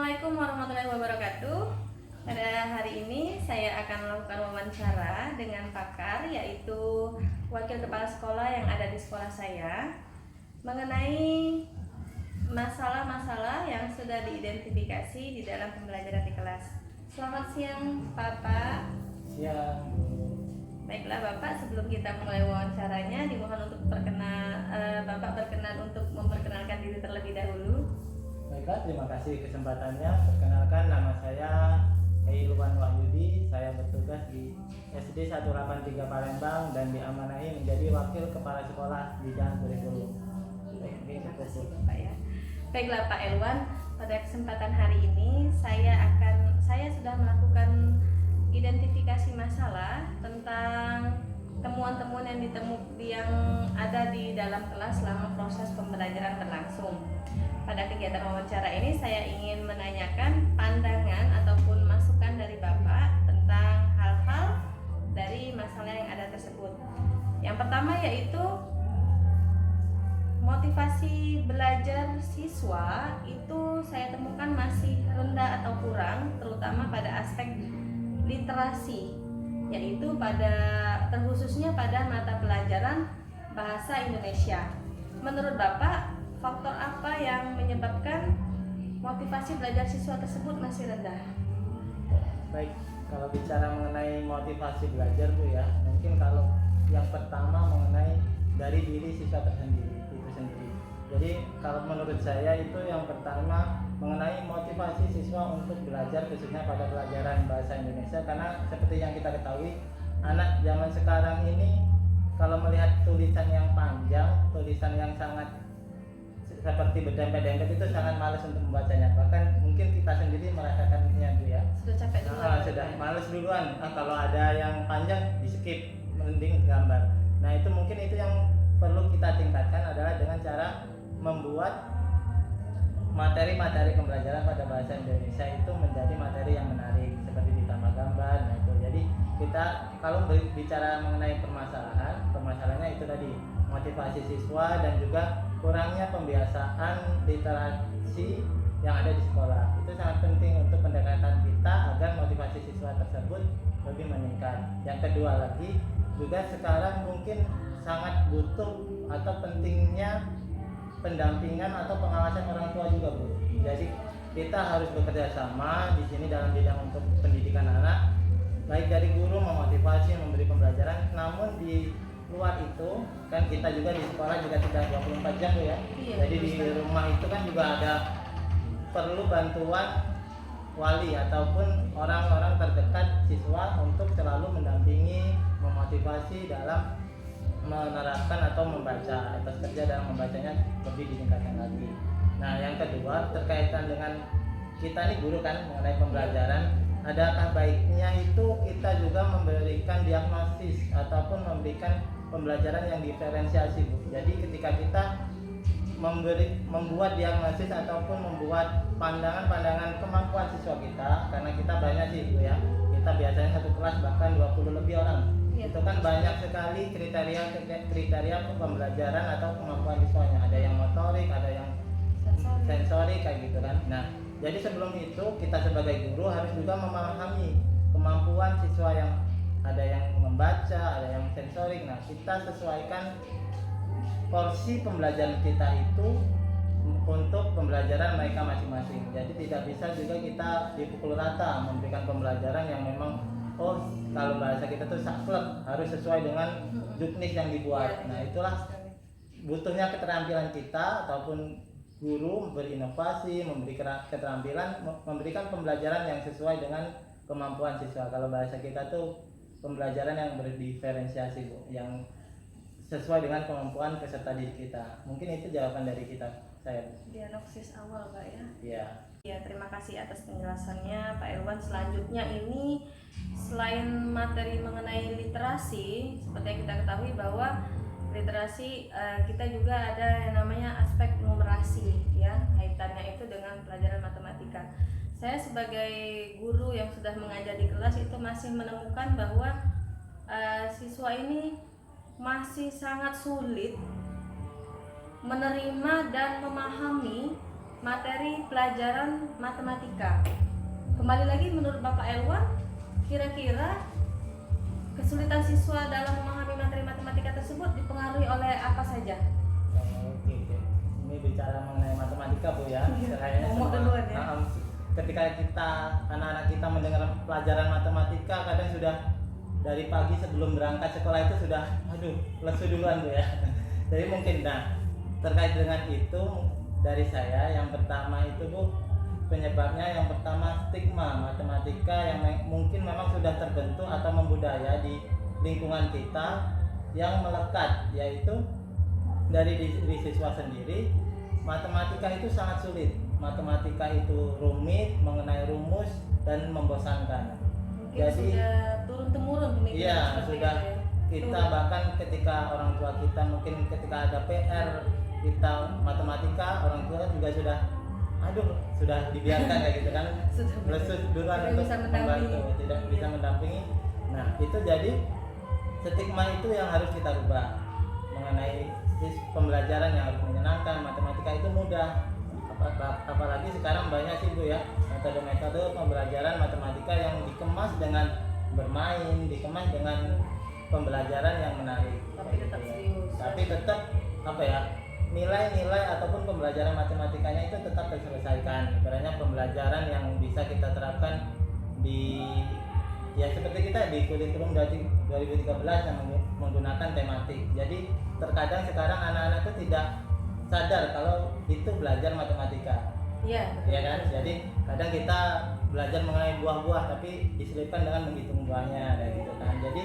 Assalamualaikum warahmatullahi wabarakatuh. Pada hari ini saya akan melakukan wawancara dengan pakar, yaitu wakil kepala sekolah yang ada di sekolah saya, mengenai masalah-masalah yang sudah diidentifikasi di dalam pembelajaran di kelas. Selamat siang Bapak. Siang. Baiklah Bapak, sebelum kita mulai wawancaranya, dimohon untuk Bapak berkenan untuk memperkenalkan diri terlebih dahulu. Baiklah, terima kasih kesempatannya. Perkenalkan, nama saya Ilwan Wahyudi. Saya bertugas di SD 183 Palembang dan diamanahi menjadi wakil kepala sekolah bidang kurikulum. Terima kasih Bapak ya. Baiklah Pak Elwan, pada kesempatan hari ini saya sudah melakukan identifikasi masalah tentang temuan-temuan yang ada di dalam kelas selama proses pembelajaran berlangsung. Pada kegiatan wawancara ini saya ingin menanyakan pandangan ataupun masukan dari Bapak tentang hal-hal dari masalah yang ada tersebut. Yang pertama yaitu motivasi belajar siswa itu saya temukan masih rendah atau kurang, terutama pada aspek literasi, yaitu terkhususnya pada mata pelajaran bahasa Indonesia. Menurut Bapak, faktor apa yang menyebabkan motivasi belajar siswa tersebut masih rendah? Baik, kalau bicara mengenai motivasi belajar Bu ya, mungkin kalau yang pertama mengenai dari diri siswa itu sendiri. Jadi kalau menurut saya itu yang pertama mengenai motivasi siswa untuk belajar khususnya pada pelajaran bahasa Indonesia, karena seperti yang kita ketahui anak zaman sekarang ini kalau melihat tulisan yang panjang, tulisan yang sangat seperti berdempet-dempet itu sangat malas untuk membacanya. Bahkan mungkin kita sendiri merasakannya Bu ya. Sudah capek duluan. Sudah malas duluan. Kalau ada yang panjang di skip, mending gambar. Nah itu mungkin itu yang perlu kita tingkatkan adalah dengan cara membuat materi-materi pembelajaran pada bahasa Indonesia itu menjadi materi yang menarik seperti ditambah gambar. Nah itu jadi kita kalau bicara mengenai permasalahannya itu tadi motivasi siswa dan juga kurangnya pembiasaan literasi yang ada di sekolah. Itu sangat penting untuk pendekatan kita agar motivasi siswa tersebut lebih meningkat. Yang kedua lagi juga sekarang mungkin sangat butuh atau pentingnya pendampingan atau pengawasan orang tua juga Bu. Jadi kita harus bekerja sama di sini dalam bidang untuk pendidikan anak, baik dari guru memotivasi memberi pembelajaran, namun di luar itu kan kita juga di sekolah juga tidak 24 jam Bu ya. Iya, jadi di rumah itu kan juga ada perlu bantuan wali ataupun orang-orang terdekat siswa untuk selalu mendampingi, memotivasi dalam menerapkan atau membaca, etos kerja dalam membacanya lebih ditingkatkan lagi. Nah yang kedua terkaitan dengan kita nih guru kan mengenai pembelajaran, adakah baiknya itu kita juga memberikan diagnosis ataupun memberikan pembelajaran yang diferensiasi Bu. Jadi ketika kita membuat diagnosis ataupun membuat pandangan-pandangan kemampuan siswa kita, karena kita banyak sih Bu ya, kita biasanya satu kelas bahkan 20 lebih orang ya. Itu kan banyak sekali kriteria pembelajaran atau kemampuan siswanya, ada yang motorik, ada yang sensorik kayak gitu kan. Nah jadi sebelum itu kita sebagai guru harus juga memahami kemampuan siswa yang ada yang membaca, ada yang sensorik. Nah kita sesuaikan porsi pembelajaran kita itu untuk pembelajaran mereka masing-masing. Jadi tidak bisa juga kita dipukul rata memberikan pembelajaran yang memang kalau bahasa kita tuh saklek, harus sesuai dengan juknis yang dibuat. Nah itulah butuhnya keterampilan kita ataupun guru berinovasi, keterampilan memberikan pembelajaran yang sesuai dengan kemampuan siswa. Kalau bahasa kita tuh pembelajaran yang berdiferensiasi Bu, yang sesuai dengan kemampuan peserta didik kita. Mungkin itu jawaban dari saya. Diagnosis awal Pak ya. Iya. Ya, terima kasih atas penjelasannya Pak Irwan. Selanjutnya ini selain materi mengenai literasi, seperti yang kita ketahui bahwa literasi kita juga ada yang namanya aspek numerasi ya, kaitannya itu dengan pelajaran matematika. Saya sebagai guru yang sudah mengajar di kelas itu masih menemukan bahwa siswa ini masih sangat sulit menerima dan memahami materi pelajaran matematika. Kembali lagi, menurut Bapak Elwan, kira-kira kesulitan siswa dalam memahami materi matematika tersebut dipengaruhi oleh apa saja? Oke. Ini bicara mengenai matematika Bu ya. Kayaknya Ngomong duluan ya. Ketika anak-anak kita mendengar pelajaran matematika, kadang sudah dari pagi sebelum berangkat sekolah itu sudah lesu duluan Bu ya. Jadi mungkin terkait dengan itu dari saya yang pertama itu Bu, penyebabnya yang pertama stigma matematika yang mungkin memang sudah terbentuk atau membudaya di lingkungan kita yang melekat, yaitu dari diri siswa sendiri. Matematika itu sangat sulit, matematika itu rumit, mengenai rumus dan membosankan. Mungkin Jadi sudah turun temurun pemikiran iya, seperti sudah itu ya. kita bahkan ketika orang tua kita mungkin ketika ada PR kita matematika, orang tua juga sudah dibiarkan kayak gitu kan, lesu duluan Tidak untuk bisa membantu, mendampingi. tidak bisa mendampingi. Nah itu jadi stigma itu yang harus kita rubah mengenai pembelajaran yang harus menyenangkan. Matematika itu mudah, apalagi sekarang banyak sih Bu ya metode-metode pembelajaran matematika yang dikemas dengan bermain, dikemas dengan pembelajaran yang menarik. Tapi tetap serius. Tapi tetap nilai-nilai ataupun pembelajaran matematikanya itu tetap terselesaikan. Ibaratnya pembelajaran yang bisa kita terapkan di seperti kita di kurikulum 2013 yang menggunakan tematik. Jadi terkadang sekarang anak-anak itu tidak sadar kalau itu belajar matematika. Iya. Ya kan? Jadi kadang kita belajar mengenai buah-buah tapi diselipkan dengan menghitung buahnya kayak gitu kan. Jadi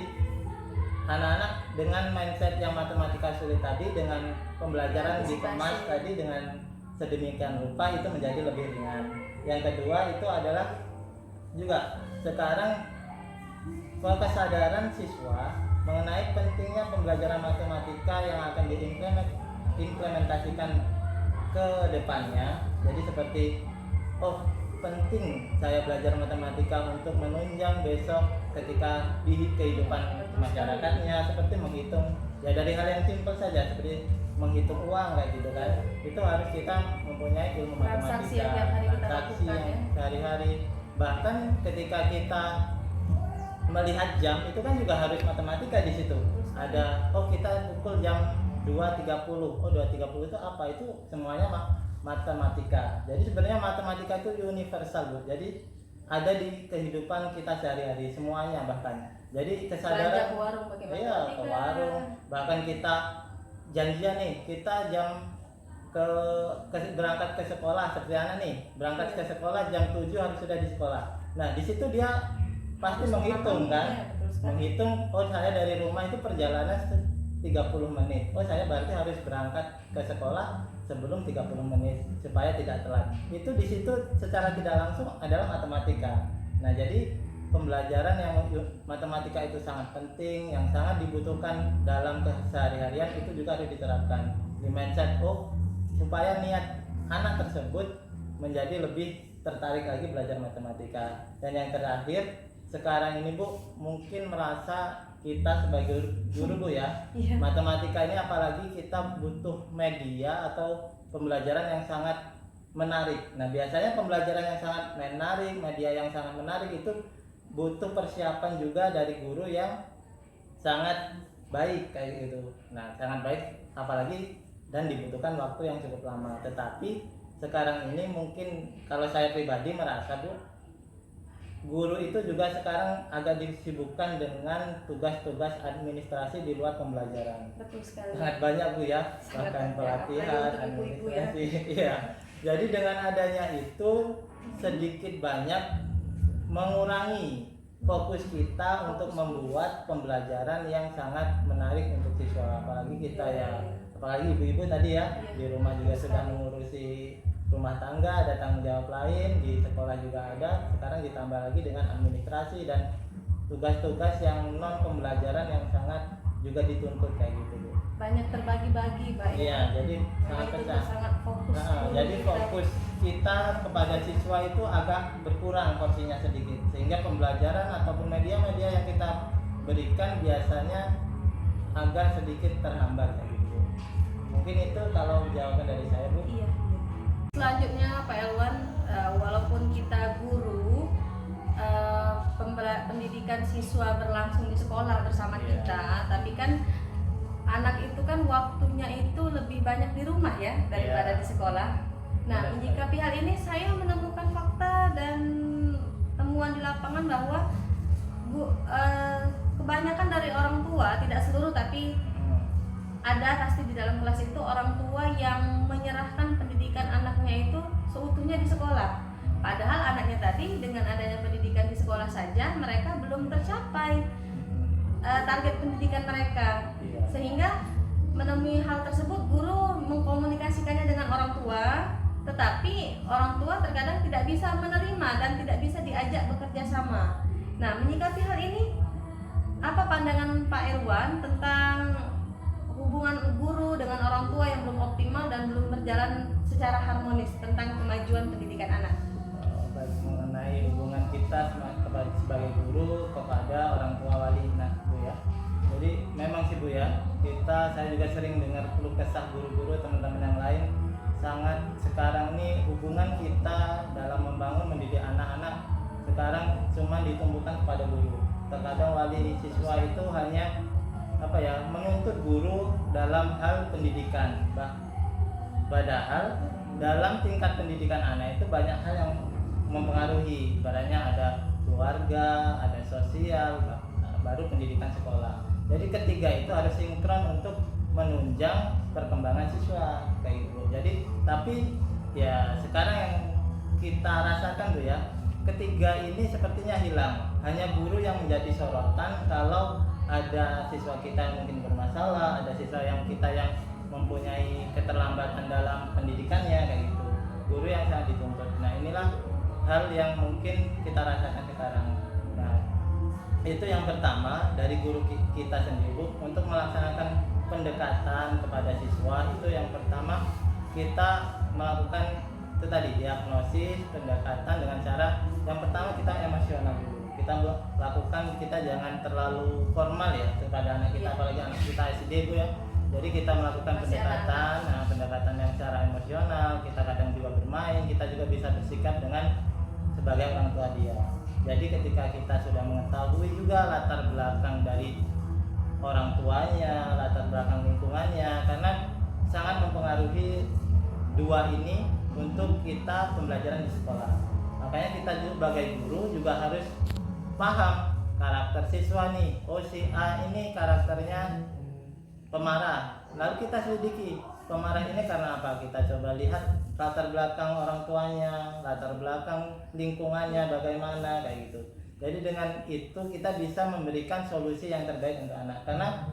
anak-anak dengan mindset yang matematika sulit tadi, dengan pembelajaran dikemas tadi dengan sedemikian rupa, itu menjadi lebih ringan. Yang kedua itu adalah juga sekarang kesadaran siswa mengenai pentingnya pembelajaran matematika yang akan diimplementasikan ke depannya. Jadi seperti penting saya belajar matematika untuk menunjang besok ketika di kehidupan masyarakatnya, seperti menghitung dari hal yang simpel saja seperti menghitung uang kayak gitu kan. Itu harus kita mempunyai ilmu Transaksi matematika, yang tiap hari kita transaksi lakukan, yang sehari-hari. Bahkan ketika kita melihat jam itu kan juga harus matematika di situ. Ada kita pukul jam 2.30. 2.30 itu apa? Itu semuanya matematika. Jadi sebenarnya matematika itu universal Bu. Jadi ada di kehidupan kita sehari-hari semuanya bahkan. Jadi kesadaran ke warung pakai ke matematika. warung, bahkan kita janjian nih, kita jam berangkat ke sekolah seperti anak nih, berangkat ke sekolah jam 7 harus sudah di sekolah. Nah, di situ dia pasti menghitung kan. Menghitung saya dari rumah itu perjalanan 30 menit. Saya berarti harus berangkat ke sekolah sebelum 30 menit supaya tidak telat. Itu di situ secara tidak langsung adalah matematika. Nah, jadi pembelajaran yang matematika itu sangat penting, yang sangat dibutuhkan dalam keseharian itu juga harus diterapkan di mindset supaya niat anak tersebut menjadi lebih tertarik lagi belajar matematika. Dan yang terakhir, sekarang ini Bu mungkin merasa kita sebagai guru Bu ya, matematika ini apalagi kita butuh media atau pembelajaran yang sangat menarik. Nah, biasanya pembelajaran yang sangat menarik, media yang sangat menarik itu butuh persiapan juga dari guru yang sangat baik kayak gitu. Nah, sangat baik apalagi dan dibutuhkan waktu yang cukup lama. Tetapi sekarang ini mungkin kalau saya pribadi merasa Bu, guru itu juga sekarang agak disibukkan dengan tugas-tugas administrasi di luar pembelajaran. Betul sekali. Sangat banyak Bu ya, bahkan pelatihan, administrasi. Iya. Jadi dengan adanya itu sedikit banyak mengurangi fokus kita untuk membuat pembelajaran yang sangat menarik untuk siswa. Apalagi kita apalagi ibu-ibu tadi ya, di rumah juga sedang mengurusi rumah tangga, ada tanggung jawab lain, di sekolah juga ada. Sekarang ditambah lagi dengan administrasi dan tugas-tugas yang non pembelajaran yang sangat juga dituntut kayak gitu Bu. Banyak terbagi-bagi Pak. Iya, jadi sangat pecah. Sangat fokus. Jadi fokus kita kepada siswa itu agak berkurang porsinya sedikit, sehingga pembelajaran ataupun media-media yang kita berikan biasanya agak sedikit terhambat kayak gitu. Mungkin itu kalau jawaban dari saya Bu. Iya. selanjutnya Pak Elwan, walaupun kita guru, pendidikan siswa berlangsung di sekolah bersama kita, tapi kan anak itu kan waktunya itu lebih banyak di rumah ya daripada di sekolah. Nah, menyikapi hal ini saya menemukan fakta dan temuan di lapangan bahwa kebanyakan dari orang tua, tidak seluruh tapi ada pasti di dalam kelas itu orang tua yang menyerahkan pendidikan anaknya itu seutuhnya di sekolah. Padahal anaknya tadi dengan adanya pendidikan di sekolah saja mereka belum tercapai target pendidikan mereka. Sehingga menemui hal tersebut guru mengkomunikasikannya dengan orang tua, tetapi orang tua terkadang tidak bisa menerima dan tidak bisa diajak bekerja sama. Nah, menyikapi hal ini, apa pandangan Pak Elwan tentang hubungan guru dengan orang tua yang belum optimal dan belum berjalan secara harmonis tentang kemajuan pendidikan anak? Baik, mengenai hubungan kita sebagai guru kepada orang tua wali, Bu ya. Jadi memang sih Bu ya, saya juga sering dengar keluh kesah guru-guru teman-teman yang lain. Sangat sekarang nih hubungan kita dalam membangun mendidik anak-anak sekarang cuma ditumbuhkan kepada guru. Terkadang wali siswa itu hanya menuntut guru dalam hal pendidikan. Padahal dalam tingkat pendidikan anak itu banyak hal yang mempengaruhi. Ibaratnya ada keluarga, ada sosial, baru pendidikan sekolah. Jadi ketiga itu harus sinkron untuk menunjang perkembangan siswa kayak gitu. Jadi tapi ya sekarang yang kita rasakan tuh ya, ketiga ini sepertinya hilang. Hanya guru yang menjadi sorotan kalau ada siswa kita yang mungkin bermasalah, ada siswa yang kita yang mempunyai keterlambatan dalam pendidikannya kayak gitu. Guru yang sangat dituntut. Nah, inilah hal yang mungkin kita rasakan sekarang. Nah, itu yang pertama dari guru kita sendiri untuk melaksanakan pendekatan kepada siswa. Itu yang pertama kita melakukan itu tadi diagnosis, pendekatan dengan cara yang pertama kita emosional dulu. Kita lakukan, kita jangan terlalu formal ya kepada anak kita, apalagi anak kita SD Bu ya. Jadi kita melakukan pendekatan yang secara emosional. Kita kadang juga bermain, kita juga bisa bersikap dengan sebagai orang tua dia. Jadi ketika kita sudah mengetahui juga latar belakang dari orang tuanya, latar belakang lingkungannya, karena sangat mempengaruhi dua ini untuk kita pembelajaran di sekolah. Makanya kita sebagai guru juga harus paham karakter siswa nih. Oh, si A ini karakternya pemarah. Lalu kita selidiki pemarah ini karena apa? Kita coba lihat latar belakang orang tuanya, latar belakang lingkungannya bagaimana kayak gitu. Jadi dengan itu kita bisa memberikan solusi yang terbaik untuk anak. Karena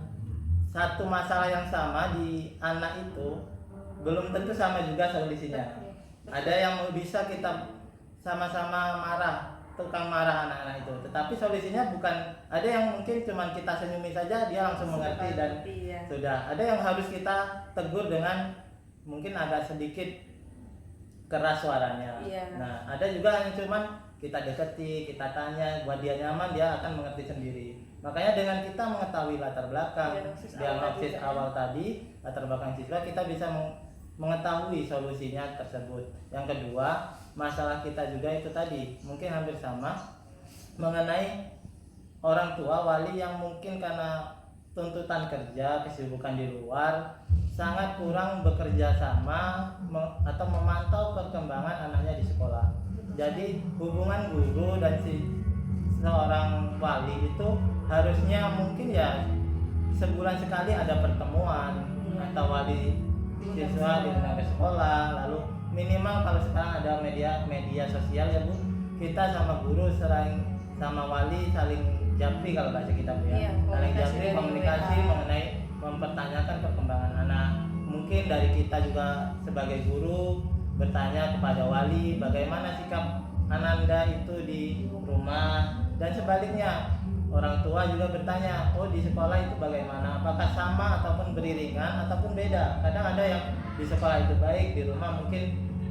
satu masalah yang sama di anak itu belum tentu sama juga solusinya. Ada yang bisa kita sama-sama marah, tukang marah anak-anak itu, tetapi solusinya bukan, ada yang mungkin cuma kita senyumi saja dia langsung mengerti dan sudah. Ada yang harus kita tegur dengan mungkin agak sedikit keras suaranya. Nah, ada juga yang cuma kita deketi, kita tanya, buat dia nyaman, dia akan mengerti sendiri. Makanya dengan kita mengetahui latar belakang diagnosis awal tadi, latar belakang siswa, kita bisa mengetahui solusinya tersebut. Yang kedua, masalah kita juga itu tadi mungkin hampir sama mengenai orang tua wali yang mungkin karena tuntutan kerja, kesibukan di luar, sangat kurang bekerja sama atau memantau perkembangan anaknya di sekolah. Jadi hubungan guru dan seorang wali itu harusnya mungkin ya sebulan sekali ada pertemuan atau wali siswa diundang ke sekolah, lalu minimal kalau sekarang ada media sosial ya Bu, kita sama guru sama wali saling japri kalau bahasa kita Bu ya, saling japri, komunikasi mengenai mempertanyakan perkembangan anak. Mungkin dari kita juga sebagai guru bertanya kepada wali bagaimana sikap Ananda itu di rumah, dan sebaliknya orang tua juga bertanya, oh di sekolah itu bagaimana, apakah sama ataupun beriringan ataupun beda. Kadang ada yang di sekolah itu baik, di rumah mungkin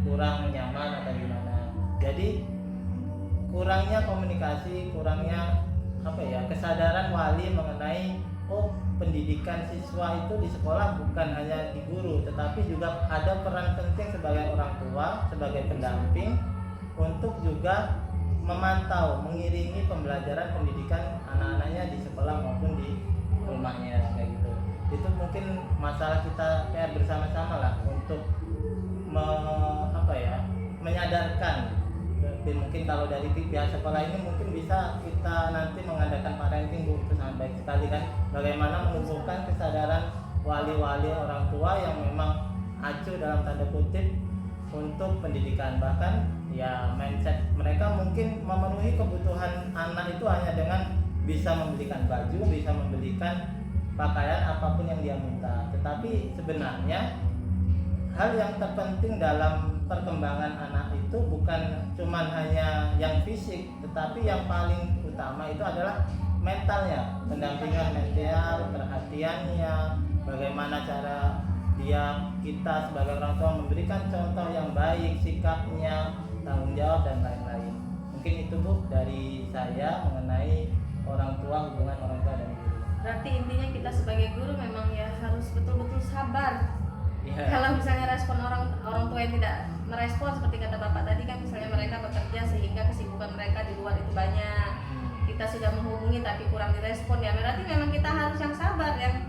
kurang nyaman atau gimana. Jadi kurangnya komunikasi, kurangnya kesadaran wali mengenai oh pendidikan siswa itu di sekolah bukan hanya di guru, tetapi juga ada peran penting sebagai orang tua, sebagai pendamping untuk juga memantau, mengiringi pembelajaran pendidikan anak-anaknya di sekolah maupun di rumahnya kayak gitu. Itu mungkin masalah kita PR bersama-sama lah untuk menyadarkan. Mungkin kalau dari pihak sekolah ini mungkin bisa kita nanti mengadakan parenting, Bu, itu sangat baik sekali kan, bagaimana menumbuhkan kesadaran wali-wali orang tua yang memang acuh dalam tanda kutip untuk pendidikan. Bahkan ya mindset mereka mungkin memenuhi kebutuhan anak itu hanya dengan bisa membelikan baju, bisa membelikan pakaian apapun yang dia minta. Tetapi sebenarnya hal yang terpenting dalam perkembangan anak itu bukan cuman hanya yang fisik, tetapi yang paling utama itu adalah mentalnya, pendampingan mental, perhatiannya, bagaimana cara kita sebagai orang tua memberikan contoh yang baik, sikapnya, tanggung jawab dan lain-lain. Mungkin itu, Bu, dari saya mengenai orang tua, hubungan orang tua dan guru. Berarti intinya kita sebagai guru memang ya harus betul-betul sabar. Yeah. Kalau misalnya respon orang tua yang tidak merespon seperti kata Bapak tadi kan, misalnya mereka bekerja sehingga kesibukan mereka di luar itu banyak, kita sudah menghubungi tapi kurang direspon, ya berarti memang kita harus yang sabar, yang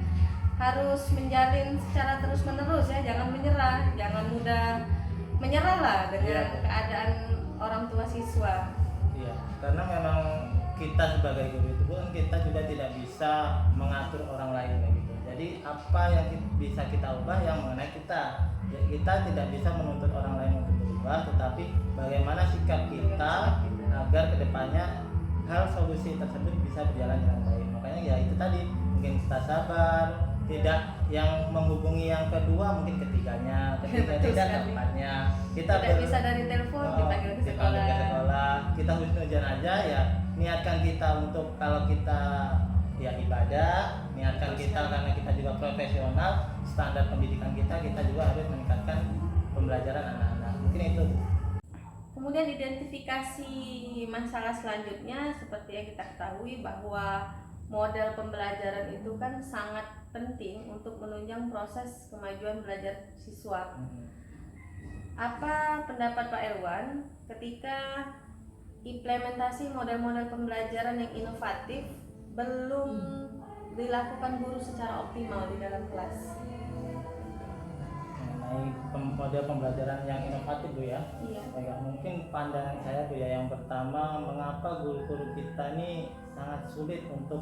harus menjalin secara terus menerus ya, jangan menyerah, jangan mudah menyerah lah dengan keadaan orang tua siswa. Iya, karena memang kita sebagai guru itu pun kita juga tidak bisa mengatur orang lain gitu. Jadi apa yang bisa kita ubah yang mengenai kita. Ya, kita tidak bisa menuntut orang lain untuk berubah, tetapi bagaimana sikap kita agar kedepannya hal solusi tersebut bisa berjalan dengan baik. Makanya ya itu tadi, mungkin kita sabar, tidak yang menghubungi yang kedua, mungkin ketiganya, ketiga tidak keempatnya. Kita tidak bisa dari telepon dipanggil ke sekolah. Kita husnudzon aja ya, niatkan kita untuk kalau kita ya ibadah, niatkan kita karena kita juga profesional, standar pendidikan kita juga harus meningkatkan pembelajaran anak-anak. Mungkin itu. Kemudian identifikasi masalah selanjutnya, seperti yang kita ketahui bahwa model pembelajaran itu kan sangat penting untuk menunjang proses kemajuan belajar siswa. Apa pendapat Pak Elwan ketika implementasi model-model pembelajaran yang inovatif belum dilakukan guru secara optimal di dalam kelas? Mengenai model pembelajaran yang inovatif, Bu, ya. Iya. Baik, mungkin pandangan saya, Bu, ya, yang pertama, mengapa guru-guru kita ini sangat sulit untuk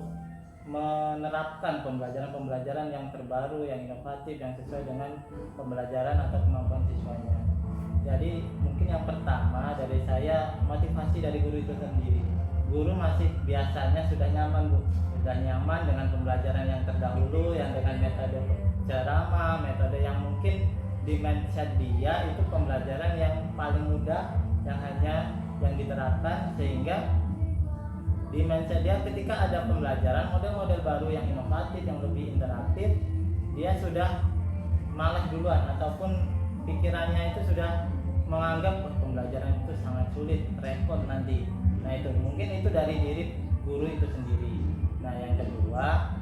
menerapkan pembelajaran yang terbaru, yang inovatif, yang sesuai dengan pembelajaran atau kemampuan siswanya. Jadi mungkin yang pertama dari saya, motivasi dari guru itu sendiri. Guru masih biasanya sudah nyaman, Bu, sudah nyaman dengan pembelajaran yang terdahulu, yang dengan metode ceramah, metode yang mungkin di mindset dia itu pembelajaran yang paling mudah, yang hanya yang diterapkan, sehingga di mindset dia ketika ada pembelajaran model-model baru yang inovatif, yang lebih interaktif, dia sudah malas duluan, ataupun pikirannya itu sudah menganggap pembelajaran itu sangat sulit, repot nanti. Nah itu mungkin itu dari diri guru itu sendiri. Nah yang kedua,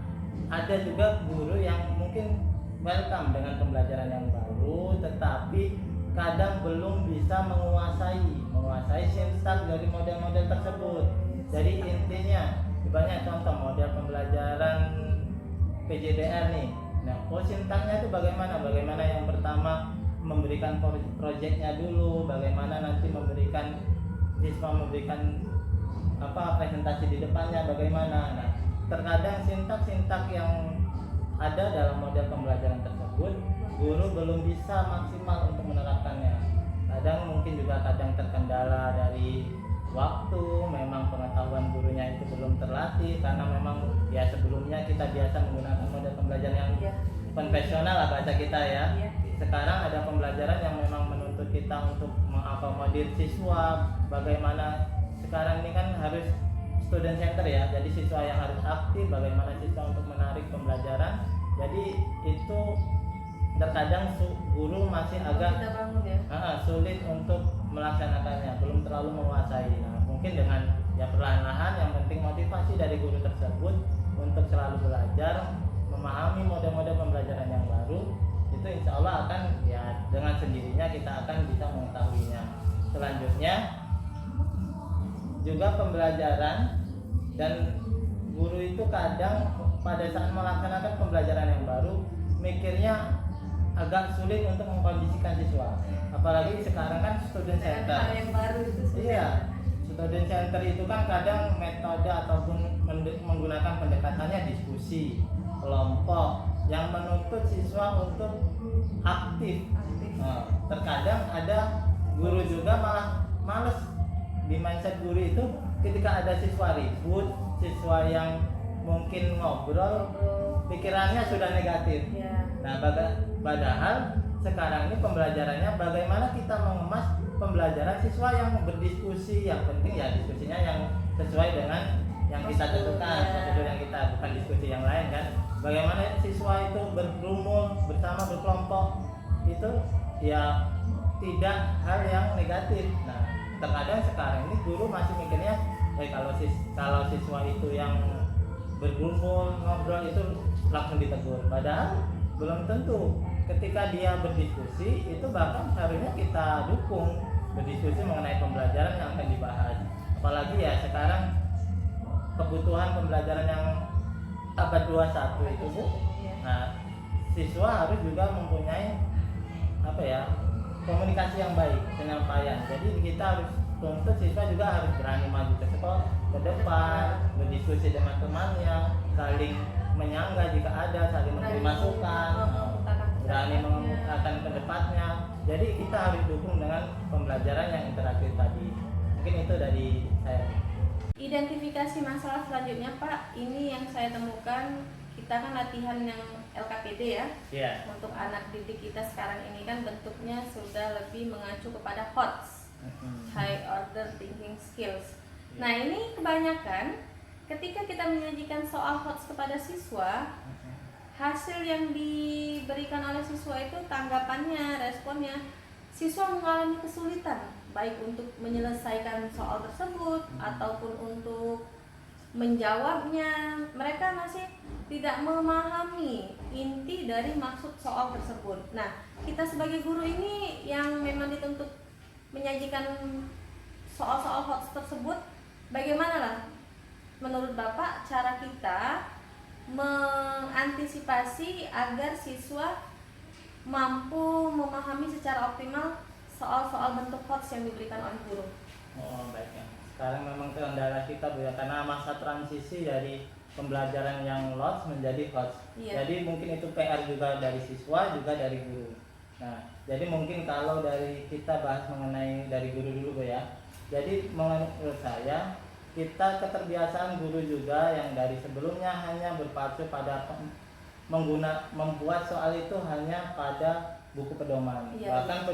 ada juga guru yang mungkin welcome dengan pembelajaran yang baru, tetapi kadang belum bisa menguasai sintak dari model-model tersebut. Jadi intinya banyak contoh model pembelajaran PJDR nih. Nah, sintaknya itu bagaimana yang pertama memberikan proyeknya dulu, bagaimana nanti siswa memberikan presentasi di depannya, bagaimana. Nah, terkadang sintak yang ada dalam model pembelajaran tersebut guru belum bisa maksimal untuk menerapkannya. Kadang terkendala dari waktu, memang pengetahuan gurunya itu belum terlatih karena memang ya sebelumnya kita biasa menggunakan model pembelajaran yang konvensional lah bahasa kita ya. Sekarang ada pembelajaran yang memang menuntut kita untuk mengakomodir siswa, bagaimana sekarang ini kan harus student center ya, jadi siswa yang harus aktif, bagaimana siswa untuk menarik pembelajaran. Jadi itu terkadang guru masih agak sulit untuk melaksanakannya, belum terlalu menguasai. Nah, mungkin dengan ya perlahan-lahan, yang penting motivasi dari guru tersebut untuk selalu belajar, memahami mode-mode pembelajaran yang baru, itu insya Allah akan ya dengan sendirinya kita akan bisa mengetahuinya. Selanjutnya juga pembelajaran, dan guru itu kadang pada saat melaksanakan pembelajaran yang baru mikirnya agak sulit untuk mengkondisikan siswa, apalagi sekarang kan student center. Hal yang baru itu Iya, student center itu kan kadang metode ataupun menggunakan pendekatannya diskusi kelompok yang menuntut siswa untuk aktif. Nah, terkadang ada guru juga malah males. Di mindset guru itu ketika ada siswa ribut, siswa yang mungkin ngobrol, pikirannya sudah negatif. Nah, padahal sekarang ini pembelajarannya bagaimana kita mengemas pembelajaran siswa yang berdiskusi, yang penting ya diskusinya yang sesuai dengan yang kita tentukan, prosedur yang kita, bukan diskusi yang lain kan. Bagaimana siswa itu berkerumun bersama berkelompok, itu ya tidak hal yang negatif. Nah, terkadang sekarang ini guru masih mikirnya kalau siswa itu yang berkumpul ngobrol itu langsung ditegur, padahal belum tentu. Ketika dia berdiskusi itu bahkan harusnya kita dukung berdiskusi mengenai pembelajaran yang akan dibahas, apalagi ya sekarang kebutuhan pembelajaran yang abad 21 itu Bu. Nah, siswa harus juga mempunyai komunikasi yang baik, penyampaian. Jadi kita harus tuntut siswa juga harus berani maju ke sekolah, ke depan, berdiskusi dengan temannya, saling menyangga jika ada, saling memberi masukan, berani mengungkapkan pendapatnya. Jadi kita harus dukung dengan pembelajaran yang interaktif tadi. Mungkin itu dari saya. Identifikasi masalah selanjutnya Pak, ini yang saya temukan, kita kan latihan yang LKPD ya. Yeah. Untuk anak didik kita sekarang ini kan bentuknya sudah lebih mengacu kepada HOTS, High Order Thinking Skills. Nah, ini kebanyakan ketika kita menyajikan soal HOTS kepada siswa, hasil yang diberikan oleh siswa itu tanggapannya, responnya, siswa mengalami kesulitan baik untuk menyelesaikan soal tersebut ataupun untuk menjawabnya. Mereka masih tidak memahami inti dari maksud soal tersebut. Nah, kita sebagai guru ini yang memang dituntut menyajikan soal-soal HOTS tersebut, bagaimana lah menurut Bapak cara kita mengantisipasi agar siswa mampu memahami secara optimal soal-soal bentuk HOTS yang diberikan oleh guru? Oh, baik ya. Sekarang memang kendala kita Bu ya, karena masa transisi dari pembelajaran yang LOTS menjadi HOTS. Iya. Jadi mungkin itu PR juga dari siswa, juga dari guru. Nah, jadi mungkin kalau dari kita bahas mengenai dari guru dulu Bu ya. Jadi menurut saya kita keterbiasaan guru juga yang dari sebelumnya hanya berpacu pada membuat soal itu hanya pada buku pedoman. Iya, Bahkan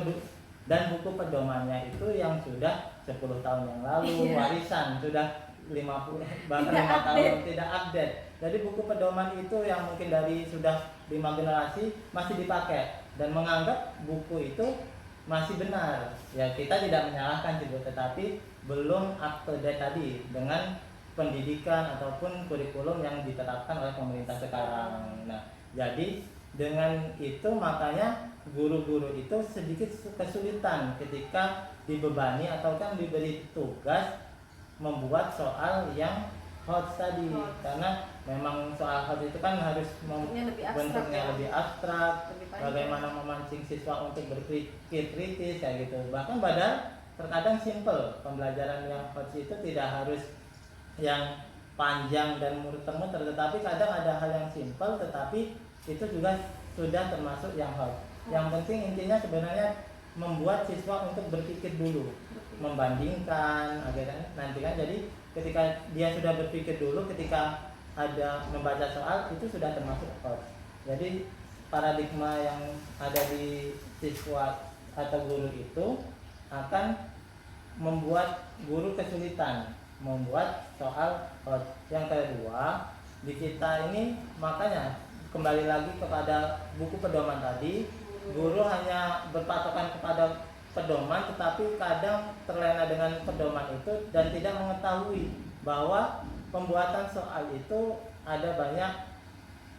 dan buku pedomannya itu yang sudah 10 tahun yang lalu, warisan sudah 50 bahkan 5 tahun tidak update. Jadi buku pedoman itu yang mungkin dari sudah 5 generasi masih dipakai dan menganggap buku itu masih benar. Ya, kita tidak menyalahkan juga, tetapi belum up to date tadi dengan pendidikan ataupun kurikulum yang ditetapkan oleh pemerintah sekarang. Nah, jadi dengan itu makanya guru-guru itu sedikit kesulitan ketika dibebani atau kan diberi tugas membuat soal yang HOTS tadi. Karena memang soal HOTS itu kan harus bentuknya lebih abstrak, bagaimana memancing siswa untuk berpikir kritis kayak gitu. Bahkan terkadang simple, pembelajaran yang HOTS itu tidak harus yang panjang dan muter-muter, tetapi kadang ada hal yang simple tetapi itu juga sudah termasuk yang HOTS. Yang penting intinya sebenarnya membuat siswa untuk berpikir dulu, membandingkan akhirnya nanti kan. Jadi ketika dia sudah berpikir dulu, ketika ada membaca soal itu sudah termasuk HOTS. Jadi paradigma yang ada di siswa atau guru itu akan membuat guru kesulitan membuat soal HOTS. Yang kedua, di kita ini makanya kembali lagi kepada buku pedoman tadi, guru hanya berpatokan kepada pedoman tetapi kadang terlena dengan pedoman itu dan tidak mengetahui bahwa pembuatan soal itu ada banyak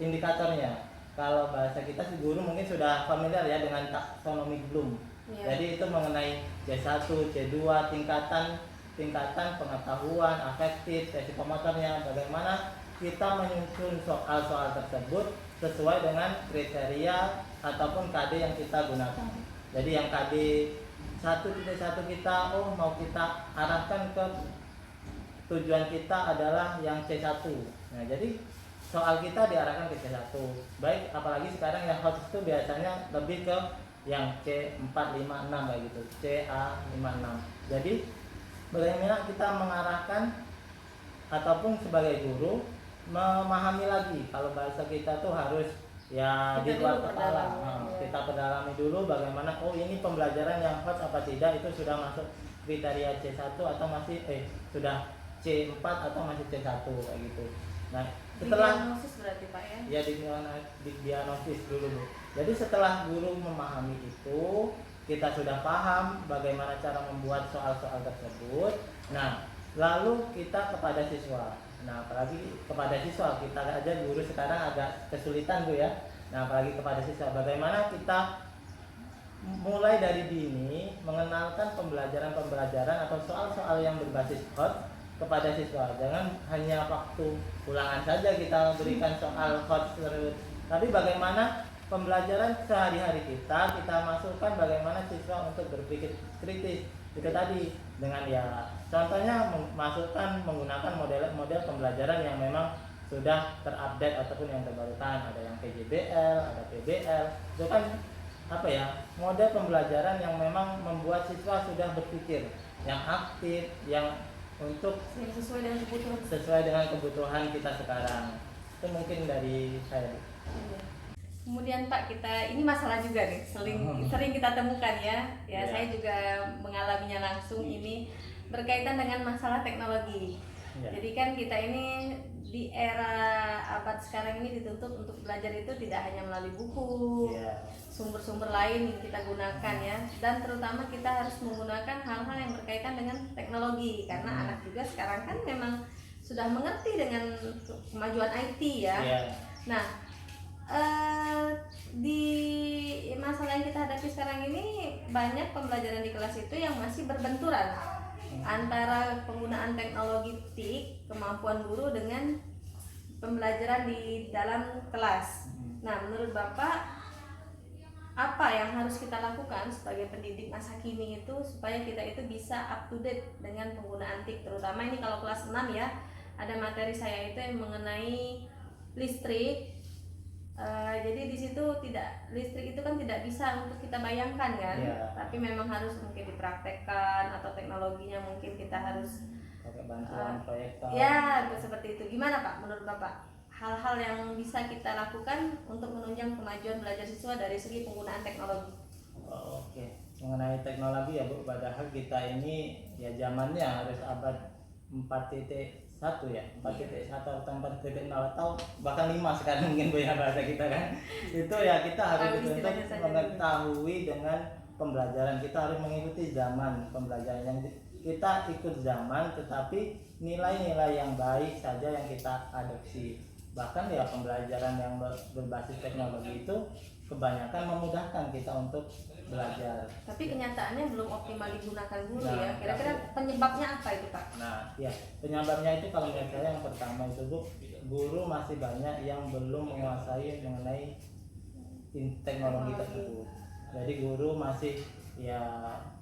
indikatornya. Kalau bahasa kita si guru mungkin sudah familiar ya dengan taksonomi Bloom. Jadi itu mengenai C1, C2, tingkatan pengetahuan, afektif, psikomotornya, bagaimana kita menyusun soal-soal tersebut sesuai dengan kriteria ataupun KD yang kita gunakan. Jadi yang KD 1.1 kita mau kita arahkan ke tujuan kita adalah yang C1. Nah, jadi soal kita diarahkan ke C1. Baik, apalagi sekarang yang hot itu biasanya lebih ke yang C456 kayak gitu, CA56. Jadi bagaimana kita mengarahkan ataupun sebagai guru memahami lagi, kalau bahasa kita tuh harus ya di luar kepala. Kita perdalami dulu bagaimana ini pembelajaran yang hot apa tidak, itu sudah masuk kriteria C1 atau masih sudah C4 atau masih C1 kayak gitu. Nah, setelah diagnosis berarti Pak ya? Ya di diagnosis dulu Bu. Jadi setelah guru memahami itu, kita sudah paham bagaimana cara membuat soal-soal tersebut. Nah, lalu kita kepada siswa. Nah, apalagi kepada siswa, kita aja guru sekarang agak kesulitan Bu ya. Nah, apalagi kepada siswa, bagaimana kita mulai dari dini mengenalkan pembelajaran atau soal-soal yang berbasis hot kepada siswa. Jangan hanya waktu ulangan saja kita berikan soal hot terus, tapi bagaimana pembelajaran sehari-hari kita masukkan bagaimana siswa untuk berpikir kritis. Itu tadi dengan ya contohnya masukkan menggunakan model pembelajaran yang memang sudah terupdate ataupun yang terbarukan, ada yang PJBL, ada PBL. Itu kan model pembelajaran yang memang membuat siswa sudah berpikir, yang aktif, yang sesuai dengan kebutuhan kita sekarang. Itu mungkin dari saya. Kemudian Pak, kita ini masalah juga nih, sering kita temukan ya. Saya juga mengalaminya langsung. Ini berkaitan dengan masalah teknologi. Jadi kan kita ini di era abad sekarang ini dituntut untuk belajar itu tidak hanya melalui buku, sumber-sumber lain yang kita gunakan ya, dan terutama kita harus menggunakan hal-hal yang berkaitan dengan teknologi, karena anak juga sekarang kan memang sudah mengerti dengan kemajuan IT ya. Nah, di masalah yang kita hadapi sekarang ini banyak pembelajaran di kelas itu yang masih berbenturan antara penggunaan teknologi TIK, kemampuan guru, dengan pembelajaran di dalam kelas. Nah, menurut Bapak, apa yang harus kita lakukan sebagai pendidik masa kini itu supaya kita itu bisa up to date dengan penggunaan TIK, terutama ini kalau kelas 6 ya, ada materi saya itu yang mengenai listrik. Jadi di situ listrik itu kan tidak bisa untuk kita bayangkan kan, tapi memang harus mungkin dipraktekkan, atau teknologinya mungkin kita harus pakai bantuan proyektor. Ya, seperti itu. Gimana Pak menurut Bapak? Hal-hal yang bisa kita lakukan untuk menunjang kemajuan belajar siswa dari segi penggunaan teknologi. Oke. Mengenai teknologi ya Bu, padahal kita ini ya zamannya harus abad 4.1 ya, 4.1 atau 4.0 atau bahkan 5 sekarang mungkin Bu ya bahasa kita kan. Itu ya kita harus dituntut mengetahui dengan pembelajaran, kita harus mengikuti zaman pembelajaran yang kita ikut zaman, tetapi nilai-nilai yang baik saja yang kita adopsi. Bahkan ya pembelajaran yang berbasis teknologi itu kebanyakan memudahkan kita untuk belajar. Tapi kenyataannya belum optimal digunakan guru ya. Kira-kira penyebabnya apa itu Pak? Nah, ya penyebabnya itu kalau menurut saya yang pertama itu Bu, guru masih banyak yang belum menguasai mengenai teknologi tersebut. Jadi guru masih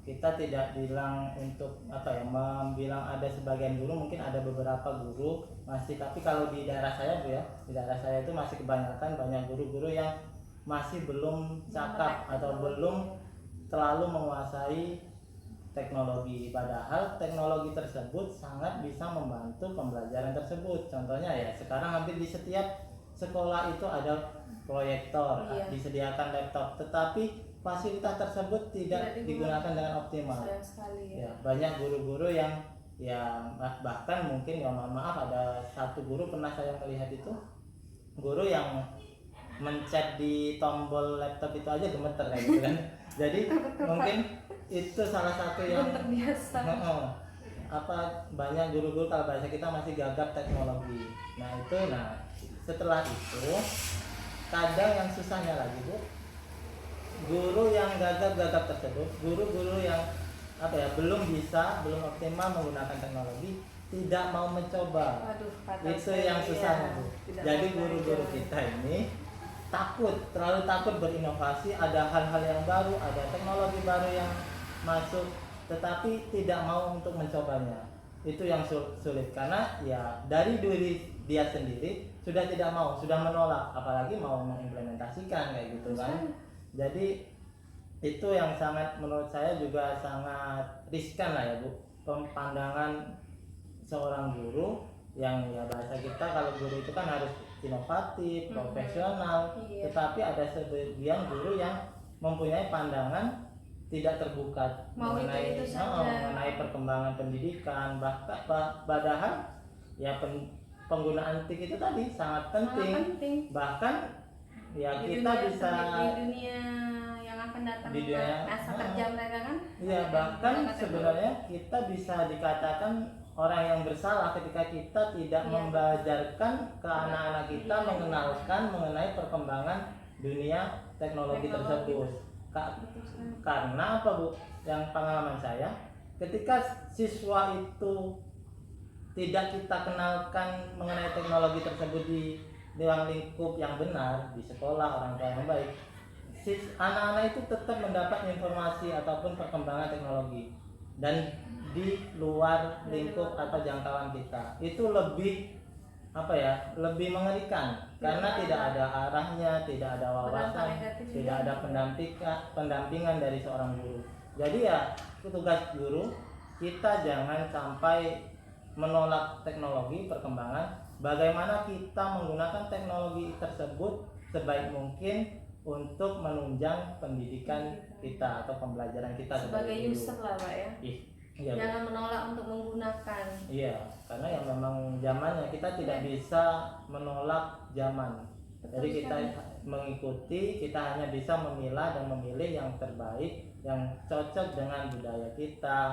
kita tidak bilang untuk membilang ada sebagian guru, mungkin ada beberapa guru masih, tapi kalau di daerah saya Bu ya, di daerah saya itu masih kebanyakan banyak guru-guru yang masih belum cakap atau belum terlalu menguasai teknologi, padahal teknologi tersebut sangat bisa membantu pembelajaran tersebut. Contohnya ya sekarang hampir di setiap sekolah itu ada proyektor, disediakan laptop, tetapi fasilitas tersebut tidak digunakan dengan optimal. Ya, banyak guru-guru yang bahkan mungkin mohon maaf, ada satu guru pernah saya melihat itu, guru yang mencet di tombol laptop itu aja gemeter kayak gitu kan. Jadi mungkin itu salah satu yang terbiasa. Banyak guru-guru kalau bahasa kita masih gagap teknologi. Nah setelah itu kadang yang susahnya lagi Bu, guru yang gagap-gagap tersebut, guru-guru yang belum optimal menggunakan teknologi, tidak mau mencoba. Waduh, Itu yang susahnya Bu. Jadi guru-guru kita ini terlalu takut berinovasi, ada hal-hal yang baru, ada teknologi baru yang masuk, tetapi tidak mau untuk mencobanya. Itu yang sulit, karena ya dari diri dia sendiri sudah tidak mau, sudah menolak, apalagi mau mengimplementasikan kayak gitu kan. Jadi itu yang sangat, menurut saya juga sangat riskan lah ya Bu, pandangan seorang guru yang ya bahasa kita kalau guru itu kan harus inovatif, profesional, tetapi ada sebagian guru yang mempunyai pandangan tidak terbuka mengenai perkembangan pendidikan, bahkan padahal ya penggunaan TIK itu tadi sangat penting. Bahkan ya di kita dunia, bisa di dunia yang akan datang, di dunia masa kerja mereka kan. Iya, bahkan sebenarnya kita bisa dikatakan orang yang bersalah ketika kita tidak membajarkan ke anak-anak kita mengenalkan mengenai perkembangan dunia teknologi tersebut. Karena apa Bu? Yang pengalaman saya, ketika siswa itu tidak kita kenalkan mengenai teknologi tersebut di ruang lingkup yang benar, di sekolah, orang tua yang baik, anak-anak itu tetap mendapat informasi ataupun perkembangan teknologi, dan di luar lingkup atau jangkauan kita itu lebih lebih mengerikan, karena tidak ada arahnya, tidak ada wawasan, tidak ada pendampingan dari seorang guru. Jadi ya tugas guru kita jangan sampai menolak teknologi perkembangan, bagaimana kita menggunakan teknologi tersebut sebaik mungkin untuk menunjang pendidikan kita atau pembelajaran kita sebagai user lah Pak ya. Iya, jangan menolak untuk menggunakan. Iya, karena yang memang zamannya kita tidak bisa menolak zaman. Jadi kita mengikuti, kita hanya bisa memilah dan memilih yang terbaik, yang cocok dengan budaya kita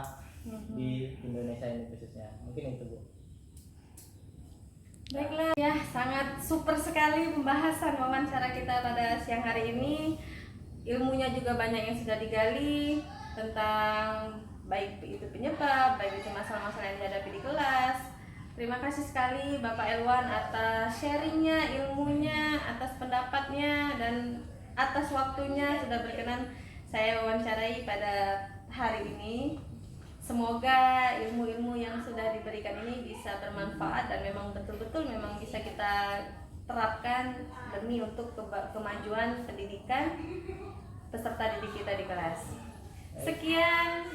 di Indonesia ini khususnya. Mungkin itu Bu. Baiklah ya, sangat super sekali pembahasan wawancara kita pada siang hari ini. Ilmunya juga banyak yang sudah digali tentang baik itu penyebab, baik itu masalah-masalah yang dihadapi di kelas. Terima kasih sekali Bapak Elwan atas sharingnya, ilmunya, atas pendapatnya, dan atas waktunya sudah berkenan saya wawancarai pada hari ini. Semoga ilmu-ilmu yang sudah diberikan ini bisa bermanfaat dan memang betul-betul memang bisa kita terapkan demi untuk kemajuan pendidikan peserta didik kita di kelas. Sekian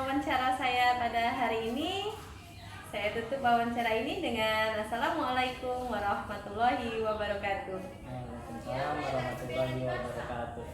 wawancara saya pada hari ini. Saya tutup wawancara ini dengan Assalamualaikum warahmatullahi wabarakatuh. Waalaikumsalam warahmatullahi wabarakatuh.